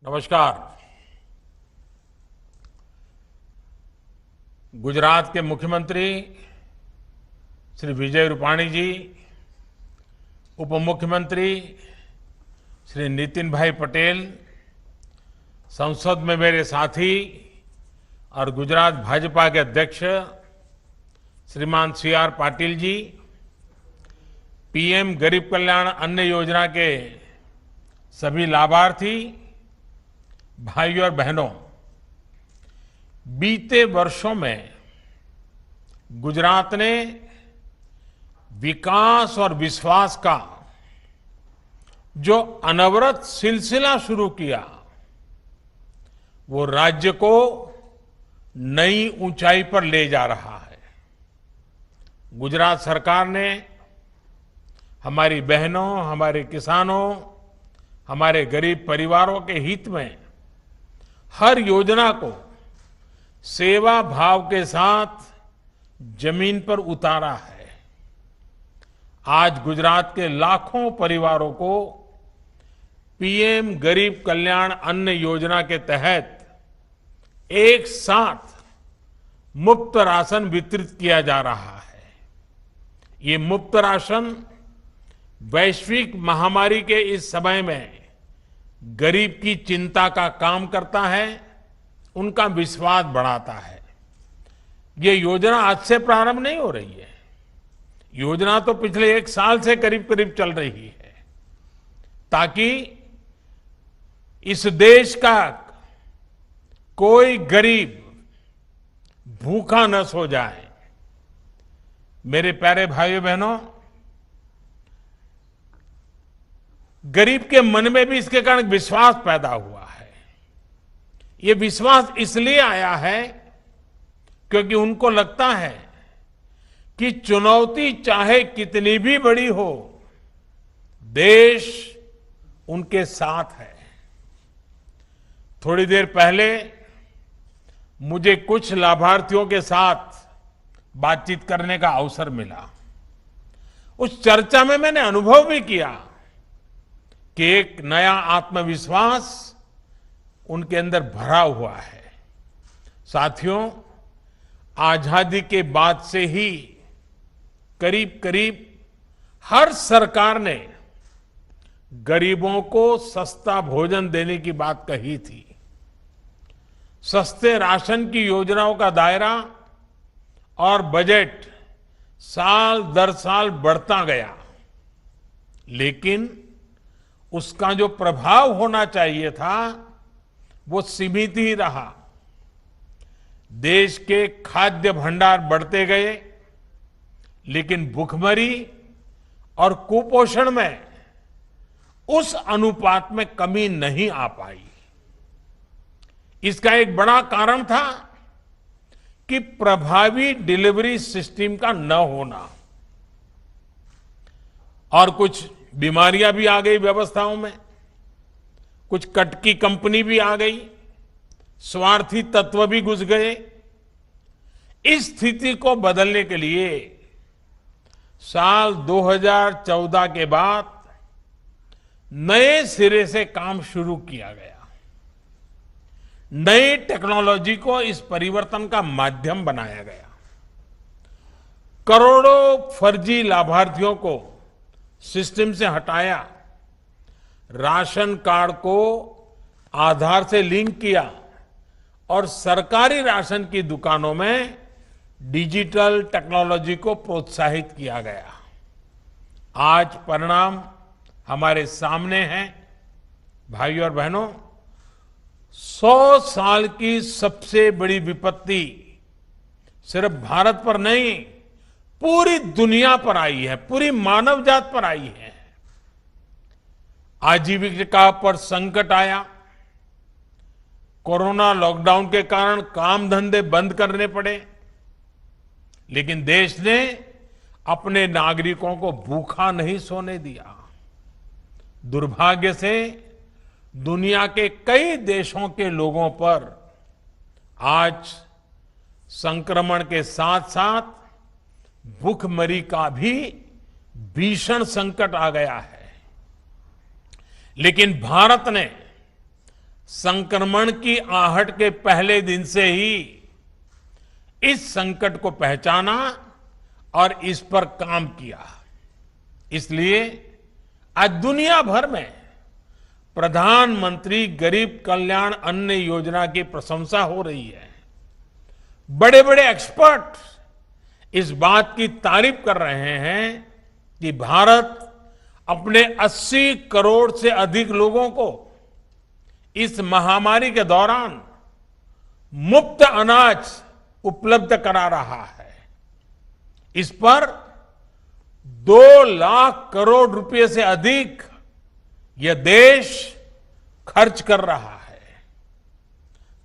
नमस्कार। गुजरात के मुख्यमंत्री श्री विजय रूपाणी जी, उप मुख्यमंत्री श्री नितिन भाई पटेल, संसद में मेरे साथी और गुजरात भाजपा के अध्यक्ष श्रीमान सी.आर. पाटिल जी, पीएम गरीब कल्याण अन्न योजना के सभी लाभार्थी भाइयों और बहनों, बीते वर्षों में गुजरात ने विकास और विश्वास का जो अनवरत सिलसिला शुरू किया, वो राज्य को नई ऊंचाई पर ले जा रहा है। गुजरात सरकार ने हमारी बहनों, हमारे किसानों, हमारे गरीब परिवारों के हित में हर योजना को सेवा भाव के साथ जमीन पर उतारा है। आज गुजरात के लाखों परिवारों को पीएम गरीब कल्याण अन्न योजना के तहत एक साथ मुफ्त राशन वितरित किया जा रहा है। ये मुफ्त राशन वैश्विक महामारी के इस समय में गरीब की चिंता का काम करता है, उनका विश्वास बढ़ाता है। ये योजना आज से प्रारंभ नहीं हो रही है। योजना तो पिछले एक साल से करीब करीब चल रही है, ताकि इस देश का कोई गरीब भूखा न सो जाए। मेरे प्यारे भाइयों बहनों, गरीब के मन में भी इसके कारण विश्वास पैदा हुआ है। ये विश्वास इसलिए आया है क्योंकि उनको लगता है कि चुनौती चाहे कितनी भी बड़ी हो, देश उनके साथ है। थोड़ी देर पहले मुझे कुछ लाभार्थियों के साथ बातचीत करने का अवसर मिला। उस चर्चा में मैंने अनुभव भी किया कि एक नया आत्मविश्वास उनके अंदर भरा हुआ है। साथियों, आजादी के बाद से ही करीब करीब हर सरकार ने गरीबों को सस्ता भोजन देने की बात कही थी। सस्ते राशन की योजनाओं का दायरा और बजट साल दर साल बढ़ता गया, लेकिन उसका जो प्रभाव होना चाहिए था वो सीमित ही रहा। देश के खाद्य भंडार बढ़ते गए, लेकिन भूखमरी और कुपोषण में उस अनुपात में कमी नहीं आ पाई। इसका एक बड़ा कारण था कि प्रभावी डिलीवरी सिस्टम का न होना, और कुछ बीमारियां भी आ गई व्यवस्थाओं में, कुछ कटकी कंपनी भी आ गई, स्वार्थी तत्व भी घुस गए। इस स्थिति को बदलने के लिए साल 2014 के बाद नए सिरे से काम शुरू किया गया। नई टेक्नोलॉजी को इस परिवर्तन का माध्यम बनाया गया। करोड़ों फर्जी लाभार्थियों को सिस्टम से हटाया, राशन कार्ड को आधार से लिंक किया और सरकारी राशन की दुकानों में डिजिटल टेक्नोलॉजी को प्रोत्साहित किया गया। आज परिणाम हमारे सामने हैं। भाइयों और बहनों, 100 साल की सबसे बड़ी विपत्ति सिर्फ भारत पर नहीं, पूरी दुनिया पर आई है, पूरी मानव जात पर आई है। आजीविका पर संकट आया। कोरोना लॉकडाउन के कारण काम धंधे बंद करने पड़े, लेकिन देश ने अपने नागरिकों को भूखा नहीं सोने दिया। दुर्भाग्य से दुनिया के कई देशों के लोगों पर आज संक्रमण के साथ साथ भूखमरी का भी भीषण संकट आ गया है। लेकिन भारत ने संक्रमण की आहट के पहले दिन से ही इस संकट को पहचाना और इस पर काम किया। इसलिए आज दुनिया भर में प्रधानमंत्री गरीब कल्याण अन्न योजना की प्रशंसा हो रही है। बड़े बड़े एक्सपर्ट इस बात की तारीफ कर रहे हैं कि भारत अपने 80 करोड़ से अधिक लोगों को इस महामारी के दौरान मुफ्त अनाज उपलब्ध करा रहा है। इस पर 2 लाख करोड़ रुपए से अधिक यह देश खर्च कर रहा है।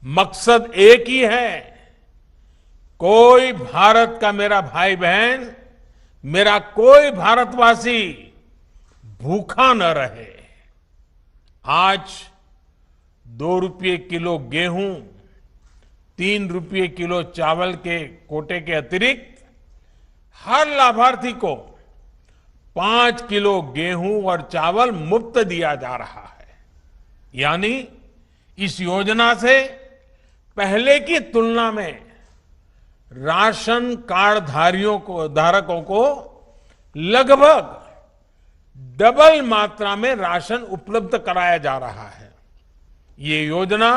मकसद एक ही है, कोई भारत का मेरा भाई बहन, मेरा कोई भारतवासी भूखा न रहे। आज 2 रुपये किलो गेहूं, 3 रुपये किलो चावल के कोटे के अतिरिक्त हर लाभार्थी को 5 किलो गेहूं और चावल मुफ्त दिया जा रहा है। यानी इस योजना से पहले की तुलना में राशन कार्ड धारकों को लगभग डबल मात्रा में राशन उपलब्ध कराया जा रहा है। ये योजना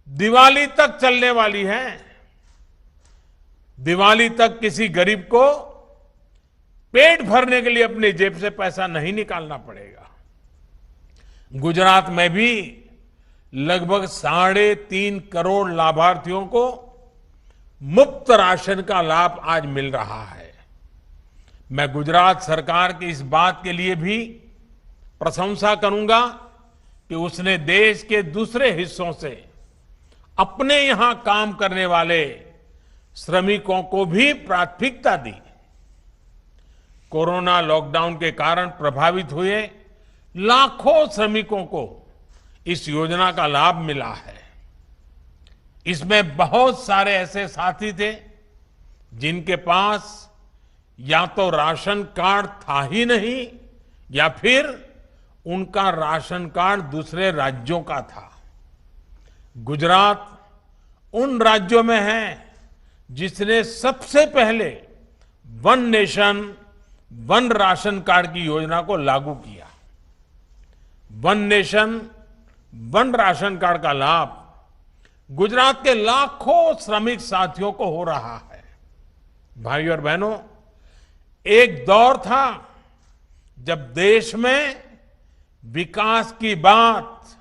दिवाली तक चलने वाली है। दिवाली तक किसी गरीब को पेट भरने के लिए अपनी जेब से पैसा नहीं निकालना पड़ेगा। गुजरात में भी लगभग 3.5 करोड़ लाभार्थियों को मुफ्त राशन का लाभ आज मिल रहा है। मैं गुजरात सरकार की इस बात के लिए भी प्रशंसा करूंगा कि उसने देश के दूसरे हिस्सों से अपने यहां काम करने वाले श्रमिकों को भी प्राथमिकता दी। कोरोना लॉकडाउन के कारण प्रभावित हुए लाखों श्रमिकों को इस योजना का लाभ मिला है। इसमें बहुत सारे ऐसे साथी थे जिनके पास या तो राशन कार्ड था ही नहीं या फिर उनका राशन कार्ड दूसरे राज्यों का था। गुजरात उन राज्यों में है जिसने सबसे पहले one nation one ration card की योजना को लागू किया। One nation one ration card का लाभ गुजरात के लाखों श्रमिक साथियों को हो रहा है। भाइयों और बहनों, एक दौर था जब देश में विकास की बात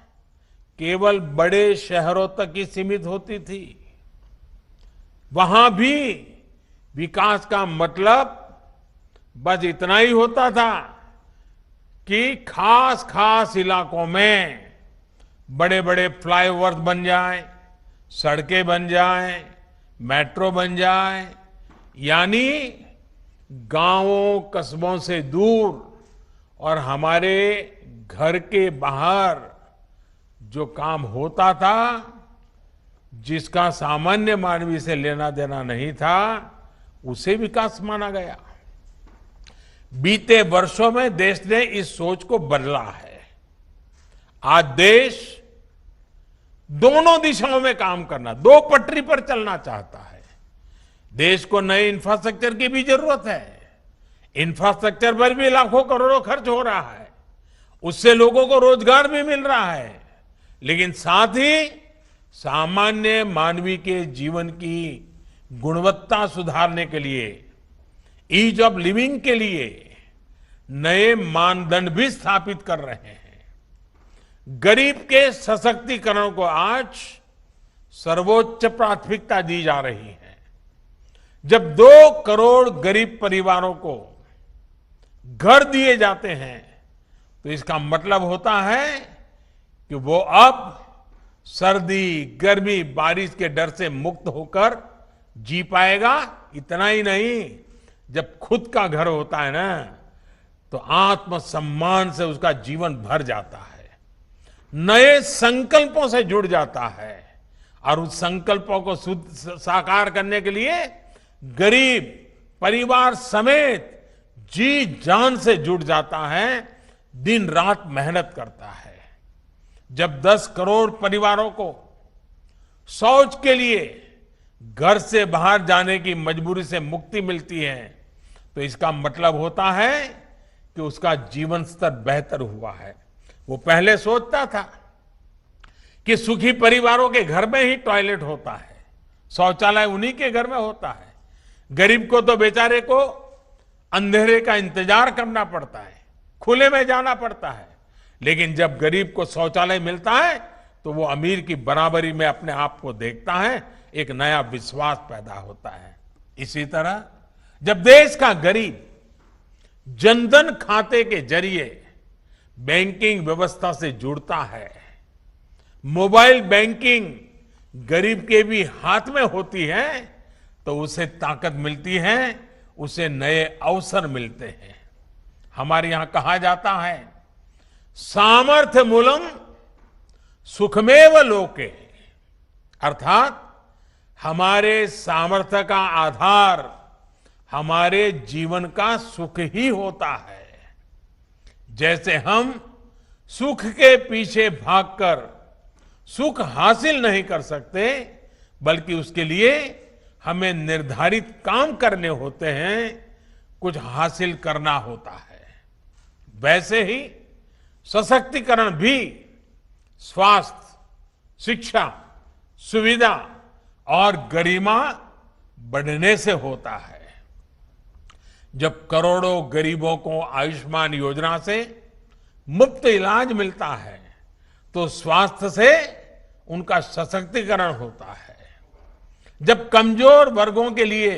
केवल बड़े शहरों तक ही सीमित होती थी। वहां भी विकास का मतलब बस इतना ही होता था कि खास खास इलाकों में बड़े बड़े फ्लाईओवर बन जाएं, सड़कें बन जाएं, मेट्रो बन जाए, यानी गांवों कस्बों से दूर और हमारे घर के बाहर जो काम होता था, जिसका सामान्य मानवी से लेना देना नहीं था, उसे विकास माना गया। बीते वर्षों में देश ने इस सोच को बदला है। आज देश दोनों दिशाओं में काम करना, 2 पटरी पर चलना चाहता है। देश को नए इंफ्रास्ट्रक्चर की भी जरूरत है। इंफ्रास्ट्रक्चर पर भी लाखों करोड़ों खर्च हो रहा है, उससे लोगों को रोजगार भी मिल रहा है, लेकिन साथ ही सामान्य मानवी के जीवन की गुणवत्ता सुधारने के लिए, ईज ऑफ लिविंग के लिए नए मानदंड भी स्थापित कर रहे हैं। गरीब के सशक्तिकरण को आज सर्वोच्च प्राथमिकता दी जा रही है। जब 2 करोड़ गरीब परिवारों को घर दिए जाते हैं तो इसका मतलब होता है कि वो अब सर्दी, गर्मी, बारिश के डर से मुक्त होकर जी पाएगा। इतना ही नहीं, जब खुद का घर होता है ना, तो आत्मसम्मान से उसका जीवन भर जाता है, नए संकल्पों से जुड़ जाता है और उस संकल्पों को साकार करने के लिए गरीब परिवार समेत जी जान से जुड़ जाता है, दिन रात मेहनत करता है। जब 10 करोड़ परिवारों को शौच के लिए घर से बाहर जाने की मजबूरी से मुक्ति मिलती है, तो इसका मतलब होता है कि उसका जीवन स्तर बेहतर हुआ है। वो पहले सोचता था कि सुखी परिवारों के घर में ही टॉयलेट होता है, शौचालय उन्हीं के घर में होता है। गरीब को तो बेचारे को अंधेरे का इंतजार करना पड़ता है, खुले में जाना पड़ता है। लेकिन जब गरीब को शौचालय मिलता है तो वो अमीर की बराबरी में अपने आप को देखता है, एक नया विश्वास पैदा होता है। इसी तरह जब देश का गरीब जनधन खाते के जरिए बैंकिंग व्यवस्था से जुड़ता है, मोबाइल बैंकिंग गरीब के भी हाथ में होती है, तो उसे ताकत मिलती है, उसे नए अवसर मिलते हैं। हमारे यहां कहा जाता है, सामर्थ्य मूलम सुखमेव लोके, अर्थात हमारे सामर्थ्य का आधार हमारे जीवन का सुख ही होता है। जैसे हम सुख के पीछे भागकर सुख हासिल नहीं कर सकते, बल्कि उसके लिए हमें निर्धारित काम करने होते हैं, कुछ हासिल करना होता है। वैसे ही सशक्तिकरण भी स्वास्थ्य, शिक्षा, सुविधा और गरिमा बढ़ने से होता है। जब करोड़ों गरीबों को आयुष्मान योजना से मुफ्त इलाज मिलता है, तो स्वास्थ्य से उनका सशक्तिकरण होता है। जब कमजोर वर्गों के लिए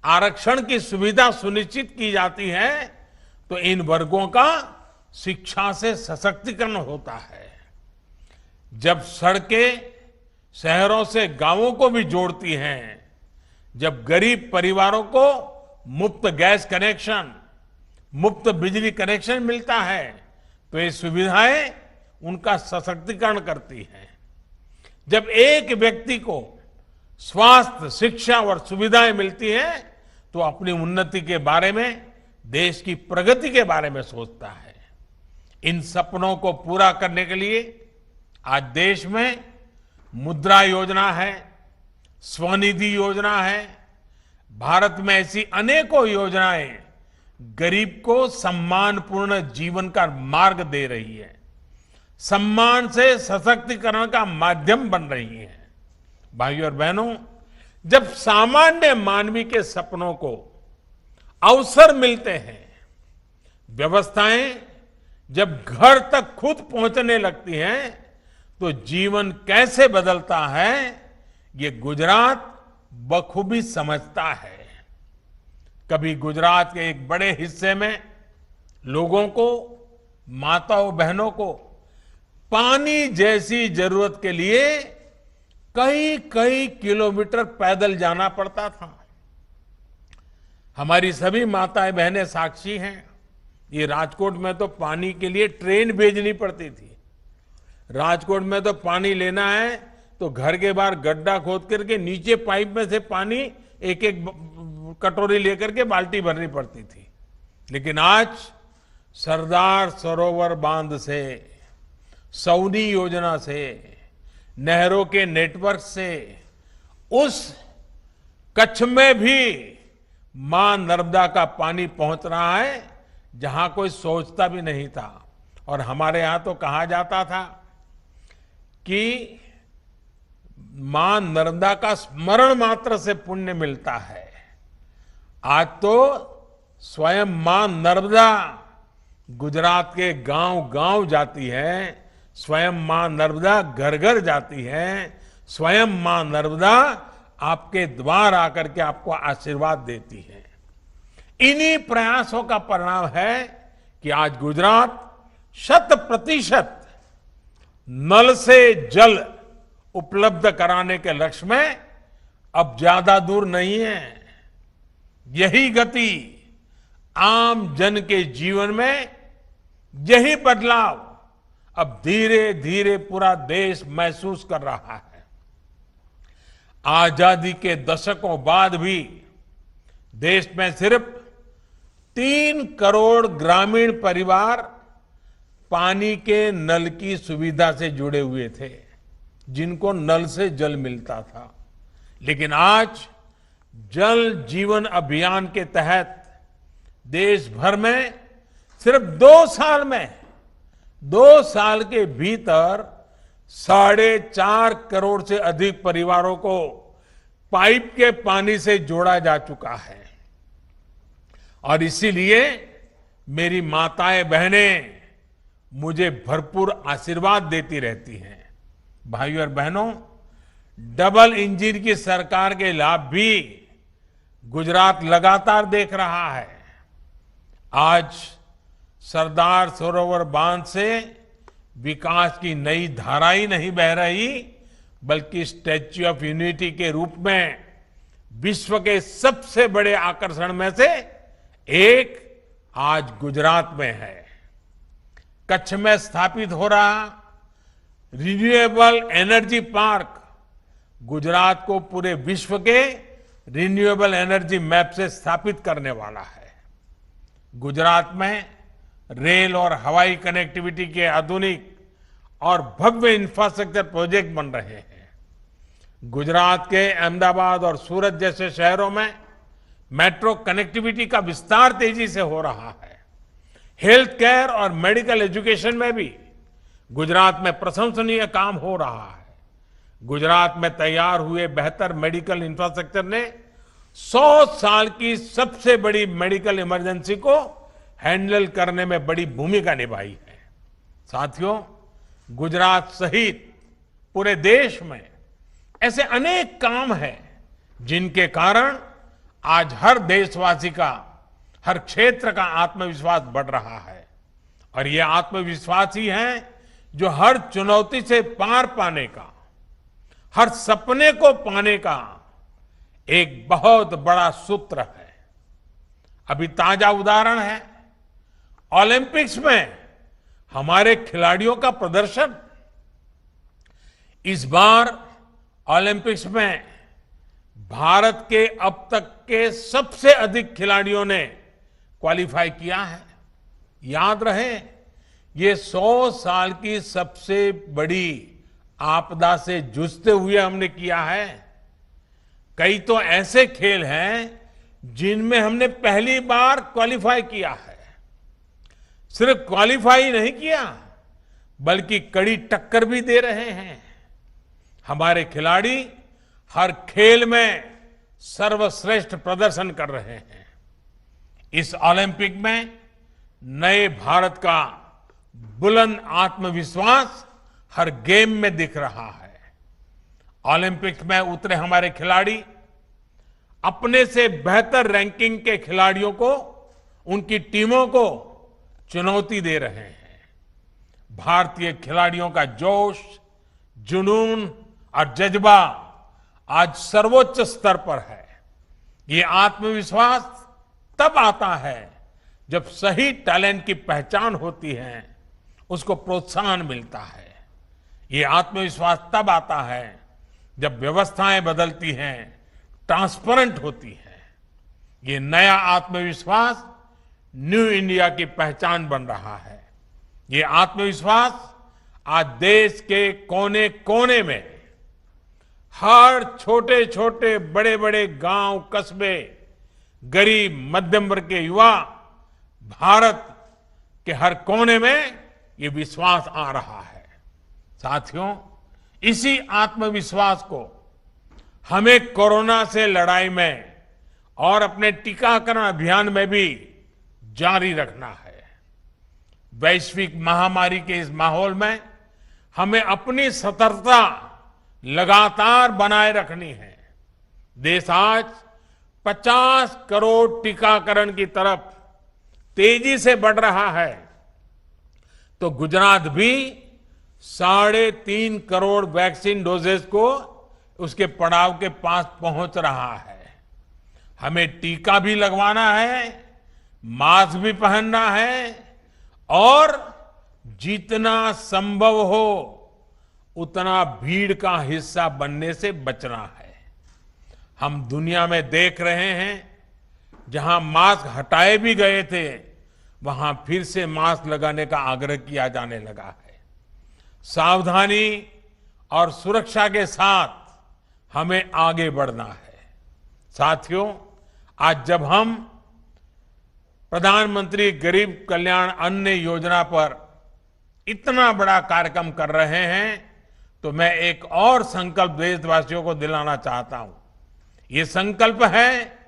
आरक्षण की सुविधा सुनिश्चित की जाती है, तो इन वर्गों का शिक्षा से सशक्तिकरण होता है। जब सड़कें शहरों से गांवों को भी जोड़ती हैं, जब गरीब परिवारों को मुफ्त गैस कनेक्शन, मुफ्त बिजली कनेक्शन मिलता है, तो ये सुविधाएं उनका सशक्तिकरण करती हैं। जब एक व्यक्ति को स्वास्थ्य, शिक्षा और सुविधाएं मिलती हैं, तो अपनी उन्नति के बारे में, देश की प्रगति के बारे में सोचता है। इन सपनों को पूरा करने के लिए आज देश में मुद्रा योजना है, स्वनिधि योजना है। भारत में ऐसी अनेकों योजनाएं गरीब को सम्मानपूर्ण जीवन का मार्ग दे रही है, सम्मान से सशक्तिकरण का माध्यम बन रही है। भाइयों और बहनों, जब सामान्य मानवी के सपनों को अवसर मिलते हैं, व्यवस्थाएं जब घर तक खुद पहुंचने लगती हैं, तो जीवन कैसे बदलता है, ये गुजरात बखूबी समझता है। कभी गुजरात के एक बड़े हिस्से में लोगों को, माताओं बहनों को पानी जैसी जरूरत के लिए कई कई किलोमीटर पैदल जाना पड़ता था। हमारी सभी माताएं बहनें साक्षी हैं। ये राजकोट में तो पानी के लिए ट्रेन भेजनी पड़ती थी। राजकोट में तो पानी लेना है तो घर के बाहर गड्ढा खोद करके नीचे पाइप में से पानी एक एक कटोरी लेकर के बाल्टी भरनी पड़ती थी। लेकिन आज सरदार सरोवर बांध से, सौनी योजना से, नहरों के नेटवर्क से उस कच्छ में भी मां नर्मदा का पानी पहुंच रहा है, जहां कोई सोचता भी नहीं था। और हमारे यहां तो कहा जाता था कि मां नर्मदा का स्मरण मात्र से पुण्य मिलता है। आज तो स्वयं मां नर्मदा गुजरात के गांव गांव जाती है, स्वयं मां नर्मदा घर घर जाती है, स्वयं मां नर्मदा आपके द्वार आकर के आपको आशीर्वाद देती है। इन्हीं प्रयासों का परिणाम है कि आज गुजरात 100% नल से जल उपलब्ध कराने के लक्ष्य में अब ज्यादा दूर नहीं है। यही गति आम जन के जीवन में, यही बदलाव अब धीरे धीरे पूरा देश महसूस कर रहा है। आजादी के दशकों बाद भी देश में सिर्फ 3 करोड़ ग्रामीण परिवार पानी के नल की सुविधा से जुड़े हुए थे, जिनको नल से जल मिलता था। लेकिन आज जल जीवन अभियान के तहत देश भर में सिर्फ 2 साल के भीतर 4.5 करोड़ से अधिक परिवारों को पाइप के पानी से जोड़ा जा चुका है। और इसीलिए मेरी माताएं बहनें मुझे भरपूर आशीर्वाद देती रहती हैं। भाइयों और बहनों, डबल इंजन की सरकार के लाभ भी गुजरात लगातार देख रहा है। आज सरदार सरोवर बांध से विकास की नई धारा ही नहीं बह रही, बल्कि स्टैच्यू ऑफ यूनिटी के रूप में विश्व के सबसे बड़े आकर्षण में से एक आज गुजरात में है। कच्छ में स्थापित हो रहा रिन्यूएबल एनर्जी पार्क गुजरात को पूरे विश्व के रिन्यूएबल एनर्जी मैप से स्थापित करने वाला है। गुजरात में रेल और हवाई कनेक्टिविटी के आधुनिक और भव्य इंफ्रास्ट्रक्चर प्रोजेक्ट बन रहे हैं। गुजरात के अहमदाबाद और सूरत जैसे शहरों में मेट्रो कनेक्टिविटी का विस्तार तेजी से हो रहा है। हेल्थ केयर और मेडिकल एजुकेशन में भी गुजरात में प्रशंसनीय काम हो रहा है। गुजरात में तैयार हुए बेहतर मेडिकल इंफ्रास्ट्रक्चर ने 100 साल की सबसे बड़ी मेडिकल इमरजेंसी को हैंडल करने में बड़ी भूमिका निभाई है। साथियों, गुजरात सहित पूरे देश में ऐसे अनेक काम हैं जिनके कारण आज हर देशवासी का, हर क्षेत्र का आत्मविश्वास बढ़ रहा है। और ये आत्मविश्वास ही है जो हर चुनौती से पार पाने का, हर सपने को पाने का एक बहुत बड़ा सूत्र है। अभी ताजा उदाहरण है ओलंपिक्स में हमारे खिलाड़ियों का प्रदर्शन। इस बार ओलंपिक्स में भारत के अब तक के सबसे अधिक खिलाड़ियों ने क्वालिफाई किया है। याद रहे, ये 100 साल की सबसे बड़ी आपदा से जूझते हुए हमने किया है। कई तो ऐसे खेल हैं जिनमें हमने पहली बार क्वालिफाई किया है। सिर्फ क्वालिफाई नहीं किया, बल्कि कड़ी टक्कर भी दे रहे हैं। हमारे खिलाड़ी हर खेल में सर्वश्रेष्ठ प्रदर्शन कर रहे हैं। इस ओलंपिक में नए भारत का बुलंद आत्मविश्वास हर गेम में दिख रहा है। ओलंपिक्स में उतरे हमारे खिलाड़ी अपने से बेहतर रैंकिंग के खिलाड़ियों को, उनकी टीमों को चुनौती दे रहे हैं। भारतीय खिलाड़ियों का जोश, जुनून और जज्बा आज सर्वोच्च स्तर पर है। ये आत्मविश्वास तब आता है जब सही टैलेंट की पहचान होती है, उसको प्रोत्साहन मिलता है। ये आत्मविश्वास तब आता है जब व्यवस्थाएं बदलती हैं, ट्रांसपेरेंट होती हैं। ये नया आत्मविश्वास न्यू इंडिया की पहचान बन रहा है। ये आत्मविश्वास आज देश के कोने कोने में, हर छोटे छोटे बड़े बड़े गांव, कस्बे, गरीब मध्यम वर्ग के युवा, भारत के हर कोने में ये विश्वास आ रहा है। साथियों, इसी आत्मविश्वास को हमें कोरोना से लड़ाई में और अपने टीकाकरण अभियान में भी जारी रखना है। वैश्विक महामारी के इस माहौल में हमें अपनी सतर्कता लगातार बनाए रखनी है। देश आज 50 करोड़ टीकाकरण की तरफ तेजी से बढ़ रहा है, तो गुजरात भी 3.5 करोड़ वैक्सीन डोजेस को उसके पड़ाव के पास पहुंच रहा है। हमें टीका भी लगवाना है, मास्क भी पहनना है और जितना संभव हो उतना भीड़ का हिस्सा बनने से बचना है। हम दुनिया में देख रहे हैं, जहां मास्क हटाए भी गए थे, वहां फिर से मास्क लगाने का आग्रह किया जाने लगा है। सावधानी और सुरक्षा के साथ हमें आगे बढ़ना है। साथियों, आज जब हम प्रधानमंत्री गरीब कल्याण अन्न योजना पर इतना बड़ा कार्यक्रम कर रहे हैं, तो मैं एक और संकल्प देशवासियों को दिलाना चाहता हूं। ये संकल्प है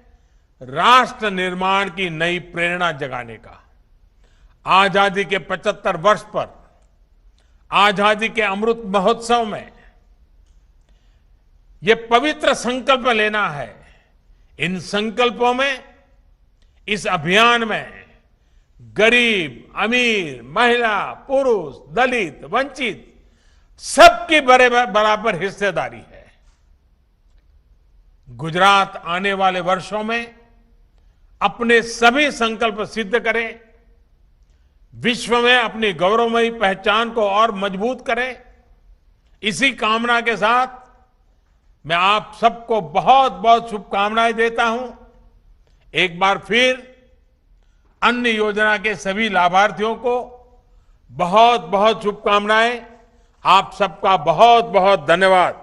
राष्ट्र निर्माण की नई प्रेरणा जगाने का। आजादी के 75 वर्ष पर, आजादी के अमृत महोत्सव में ये पवित्र संकल्प लेना है। इन संकल्पों में, इस अभियान में गरीब, अमीर, महिला, पुरुष, दलित, वंचित सबकी बराबर हिस्सेदारी है। गुजरात आने वाले वर्षों में अपने सभी संकल्प सिद्ध करे, विश्व में अपनी गौरवमयी पहचान को और मजबूत करे। इसी कामना के साथ मैं आप सबको बहुत बहुत शुभकामनाएं देता हूं। एक बार फिर अन्न योजना के सभी लाभार्थियों को बहुत बहुत शुभकामनाएं। आप सबका बहुत बहुत धन्यवाद।